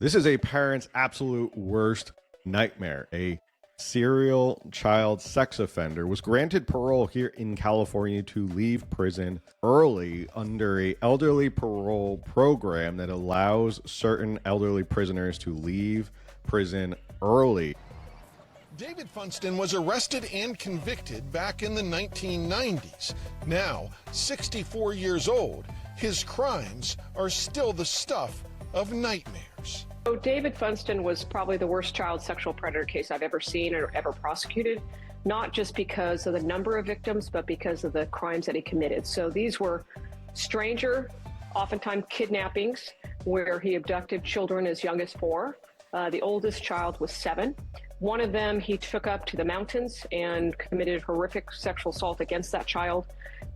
This is a parent's absolute worst nightmare. A serial child sex offender was granted parole here in California to leave prison early under a elderly parole program that allows certain elderly prisoners to leave prison early. David Funston was arrested and convicted back in the 1990s. Now, 64 years old, his crimes are still the stuff of nightmares. So David Funston was probably the worst child sexual predator case I've ever seen or ever prosecuted, not just because of the number of victims, but because of the crimes that he committed. So these were stranger, oftentimes kidnappings, where he abducted children as young as 4. The oldest child was 7. One of them he took up to the mountains and committed horrific sexual assault against that child.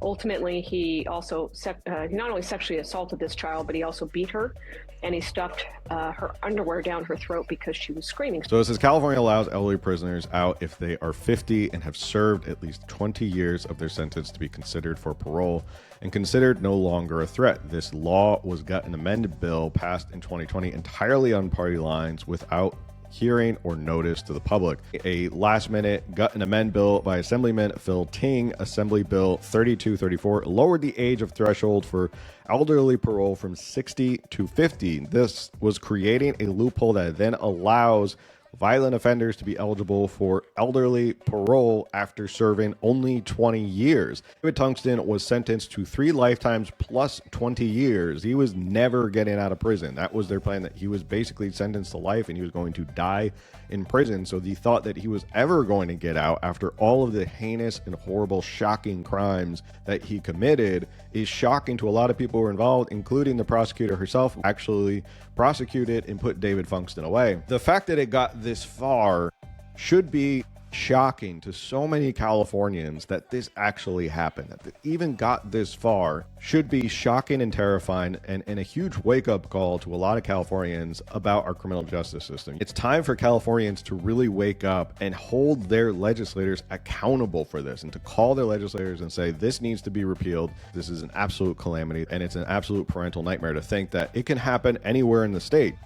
Ultimately, he also not only sexually assaulted this child, but he also beat her, and he stuffed her underwear down her throat because she was screaming. So it says California allows elderly prisoners out if they are 50 and have served at least 20 years of their sentence to be considered for parole and considered no longer a threat. This law was got an amended bill passed in 2020 entirely on party lines without hearing or notice to the public. A last-minute gut and amend bill by Assemblyman Phil Ting, Assembly Bill 3234, lowered the age of threshold for elderly parole from 60 to 50. This was creating a loophole that then allows violent offenders to be eligible for elderly parole after serving only 20 years. David Funston was sentenced to 3 lifetimes plus 20 years. He was never getting out of prison. That was their plan, that he was basically sentenced to life and he was going to die in prison. So the thought that he was ever going to get out after all of the heinous and horrible, shocking crimes that he committed is shocking to a lot of people who were involved, including the prosecutor herself, who actually prosecuted and put David Funston away. The fact that it got this far should be shocking to so many Californians. That this actually happened, that it even got this far, should be shocking and terrifying, and a huge wake-up call to a lot of Californians about our criminal justice system. It's time for Californians to really wake up and hold their legislators accountable for this, and to call their legislators and say, this needs to be repealed. This is an absolute calamity, and it's an absolute parental nightmare to think that it can happen anywhere in the state.